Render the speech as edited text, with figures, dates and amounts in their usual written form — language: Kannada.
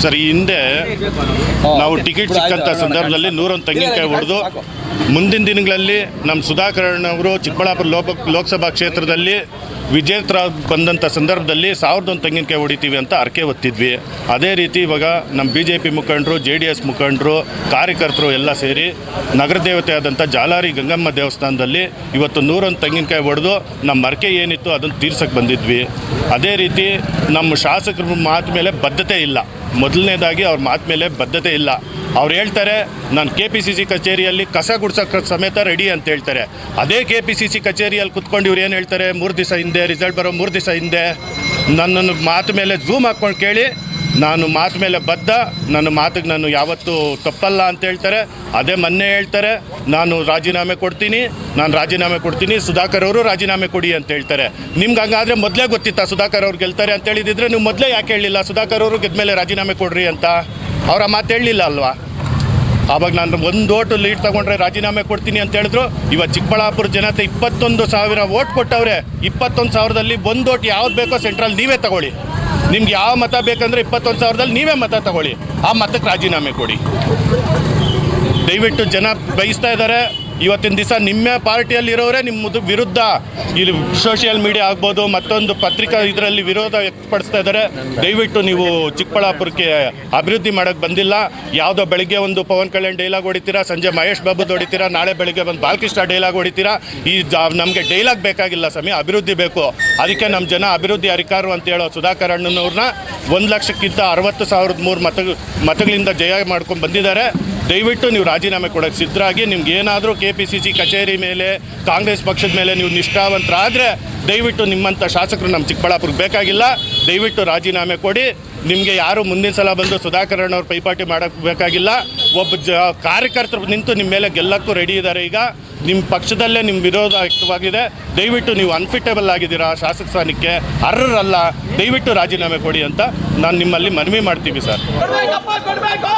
ಸರ್, ಈ ಹಿಂದೆ ನಾವು ಟಿಕೆಟ್ ಸಿಕ್ಕಂಥ ಸಂದರ್ಭದಲ್ಲಿ 101 ತೆಂಗಿನಕಾಯಿ ಹೊಡೆದು ಮುಂದಿನ ದಿನಗಳಲ್ಲಿ ನಮ್ಮ ಸುಧಾಕರ್ ಅವರು ಚಿಕ್ಕಬಳ್ಳಾಪುರ ಲೋಕಸಭಾ ಕ್ಷೇತ್ರದಲ್ಲಿ ವಿಜೇತರ ಬಂದಂಥ ಸಂದರ್ಭದಲ್ಲಿ 1001 ತೆಂಗಿನಕಾಯಿ ಹೊಡಿತೀವಿ ಅಂತ ಅರಕೆ ಹೊತ್ತಿದ್ವಿ. ಅದೇ ರೀತಿ ಇವಾಗ ನಮ್ಮ BJP ಮುಖಂಡರು, JDS ಮುಖಂಡರು, ಕಾರ್ಯಕರ್ತರು ಎಲ್ಲ ಸೇರಿ ನಗರ ದೇವತೆ ಆದಂಥ ಜಾಲಾರಿ ಗಂಗಮ್ಮ ದೇವಸ್ಥಾನದಲ್ಲಿ ಇವತ್ತು 101 ತೆಂಗಿನಕಾಯಿ ಹೊಡೆದು ನಮ್ಮ ಅರಕೆ ಏನಿತ್ತು ಅದನ್ನು ತೀರ್ಸಕ್ಕೆ ಬಂದಿದ್ವಿ. ಅದೇ ರೀತಿ ನಮ್ಮ ಶಾಸಕರ ಮಾತು ಮೇಲೆ ಬದ್ಧತೆ ಇಲ್ಲ. ಮೊದಲನೇದಾಗಿ ಅವ್ರ ಮಾತು ಮೇಲೆ ಬದ್ಧತೆ ಇಲ್ಲ. ಅವ್ರು ಹೇಳ್ತಾರೆ ನಾನು KPCC ಕಚೇರಿಯಲ್ಲಿ ಕಸ ಗುಡ್ಸೋಕ್ಕೆ ಸಮೇತ ರೆಡಿ ಅಂತ ಹೇಳ್ತಾರೆ. ಅದೇ KPCC ಕಚೇರಿಯಲ್ಲಿ ಕುತ್ಕೊಂಡು ಇವ್ರು ಏನು ಹೇಳ್ತಾರೆ, 3 ದಿವಸ ಹಿಂದೆ ರಿಸಲ್ಟ್ ಬರೋ 3 ದಿವಸ ಹಿಂದೆ ನನ್ನನ್ನು ಮಾತು ಮೇಲೆ ಝೂಮ್ ಹಾಕ್ಕೊಂಡು ಕೇಳಿ, ನಾನು ಮಾತು ಮೇಲೆ ಬದ್ಧ, ನನ್ನ ಮಾತಿಗೆ ನಾನು ಯಾವತ್ತೂ ತಪ್ಪಲ್ಲ ಅಂತ ಹೇಳ್ತಾರೆ. ಅದೇ ಮೊನ್ನೆ ಹೇಳ್ತಾರೆ ನಾನು ರಾಜೀನಾಮೆ ಕೊಡ್ತೀನಿ, ಸುಧಾಕರ್ ಅವರು ರಾಜೀನಾಮೆ ಕೊಡಿ ಅಂತ ಹೇಳ್ತಾರೆ. ನಿಮ್ಗೆ ಹಂಗಾದರೆ ಮೊದಲೇ ಗೊತ್ತಿತ್ತಾ ಸುಧಾಕರ್ ಅವ್ರು ಗೆಲ್ತಾರೆ ಅಂತ ಹೇಳಿದಿದ್ರೆ ನೀವು ಮೊದಲೇ ಯಾಕೆ ಹೇಳಲಿಲ್ಲ ಸುಧಾಕರ್ ಅವರು ಗೆದ್ಮೇಲೆ ರಾಜೀನಾಮೆ ಕೊಡ್ರಿ ಅಂತ? ಅವರ ಮಾತು ಹೇಳಲಿಲ್ಲ ಅಲ್ವಾ? ಆವಾಗ ನಾನು 1 ಓಟು ಲೀಡ್ ತೊಗೊಂಡ್ರೆ ರಾಜೀನಾಮೆ ಕೊಡ್ತೀನಿ ಅಂತ ಹೇಳಿದ್ರು. ಇವತ್ತು ಚಿಕ್ಕಬಳ್ಳಾಪುರ ಜನತೆ 21,000 ಓಟ್ ಕೊಟ್ಟವ್ರೆ. 21,000ದಲ್ಲಿ 1 ಓಟ್ ಯಾವ್ದು ಬೇಕೋ ಸೆಂಟ್ರಲ್ ನೀವೇ ತಗೊಳ್ಳಿ. ನಿಮ್ಗೆ ಯಾವ ಮತ ಬೇಕಂದರೆ 21,000ದಲ್ಲಿ ನೀವೇ ಮತ ತಗೊಳ್ಳಿ. ಆ ಮತಕ್ಕೆ ರಾಜೀನಾಮೆ ಕೊಡಿ. ದಯವಿಟ್ಟು ಜನ ಬಯಸ್ತಾ ಇದ್ದಾರೆ. ಇವತ್ತಿನ ದಿವಸ ನಿಮ್ಮ ಪಾರ್ಟಿಯಲ್ಲಿರೋರೇ ನಿಮ್ಮ ವಿರುದ್ಧ ಇಲ್ಲಿ ಸೋಷಿಯಲ್ ಮೀಡಿಯಾ ಆಗ್ಬೋದು, ಮತ್ತೊಂದು ಪತ್ರಿಕಾ ಇದರಲ್ಲಿ ವಿರೋಧ ವ್ಯಕ್ತಪಡಿಸ್ತಾ ಇದ್ದಾರೆ. ದಯವಿಟ್ಟು ನೀವು ಚಿಕ್ಕಬಳ್ಳಾಪುರಕ್ಕೆ ಅಭಿವೃದ್ಧಿ ಮಾಡೋಕ್ಕೆ ಬಂದಿಲ್ಲ. ಯಾವುದೋ ಬೆಳಗ್ಗೆ ಒಂದು ಪವನ್ ಕಲ್ಯಾಣ್ ಡೈಲಾಗ್ ಹೊಡಿತೀರಾ, ಸಂಜೆ ಮಹೇಶ್ ಬಾಬುದು ಹೊಡಿತೀರಾ, ನಾಳೆ ಬೆಳಗ್ಗೆ ಒಂದು ಬಾಲಕೃಷ್ಣ ಡೈಲಾಗ್ ಹೊಡಿತೀರಾ. ನಮಗೆ ಡೈಲಾಗ್ ಬೇಕಾಗಿಲ್ಲ ಸ್ವಾಮಿ, ಅಭಿವೃದ್ಧಿ ಬೇಕು. ಅದಕ್ಕೆ ನಮ್ಮ ಜನ ಅಭಿವೃದ್ಧಿ ಅಧಿಕಾರು ಅಂತ ಹೇಳೋ ಸುಧಾಕರ್ ಅಣ್ಣನವ್ರನ್ನ 1,00,000ಕ್ಕಿಂತ 60,003 ಮತಗಳಿಂದ ಜಯ ಮಾಡ್ಕೊಂಡು ಬಂದಿದ್ದಾರೆ. ದಯವಿಟ್ಟು ನೀವು ರಾಜೀನಾಮೆ ಕೊಡೋಕ್ಕೆ ಸಿದ್ಧರಾಗಿ. ನಿಮ್ಗೆ ಏನಾದರೂ KPCC ಕಚೇರಿ ಮೇಲೆ, ಕಾಂಗ್ರೆಸ್ ಪಕ್ಷದ ಮೇಲೆ ನೀವು ನಿಷ್ಠಾವಂತರಾದರೆ ದಯವಿಟ್ಟು ನಿಮ್ಮಂಥ ಶಾಸಕರು ನಮ್ಮ ಚಿಕ್ಕಬಳ್ಳಾಪುರಕ್ಕೆ ಬೇಕಾಗಿಲ್ಲ. ದಯವಿಟ್ಟು ರಾಜೀನಾಮೆ ಕೊಡಿ. ನಿಮಗೆ ಯಾರು ಮುಂದಿನ ಸಲ ಬಂದು ಸುಧಾಕರ್ ಅಣ್ಣವ್ರು ಪೈಪಾಟಿ ಮಾಡೋಕ್ಕೆ ಬೇಕಾಗಿಲ್ಲ. ಒಬ್ಬ ಕಾರ್ಯಕರ್ತರು ನಿಂತು ನಿಮ್ಮ ಮೇಲೆ ಗೆಲ್ಲಕ್ಕೂ ರೆಡಿ ಇದ್ದಾರೆ. ಈಗ ನಿಮ್ಮ ಪಕ್ಷದಲ್ಲೇ ನಿಮ್ಮ ವಿರೋಧ ವ್ಯಕ್ತವಾಗಿದೆ. ದಯವಿಟ್ಟು ನೀವು ಅನ್ಫಿಟೇಬಲ್ ಆಗಿದ್ದೀರಾ ಶಾಸಕ ಸ್ಥಾನಕ್ಕೆ, ಅರ್ಹರಲ್ಲ. ದಯವಿಟ್ಟು ರಾಜೀನಾಮೆ ಕೊಡಿ ಅಂತ ನಾನು ನಿಮ್ಮಲ್ಲಿ ಮನವಿ ಮಾಡ್ತೀವಿ ಸರ್. ಕೊಡಬೇಕು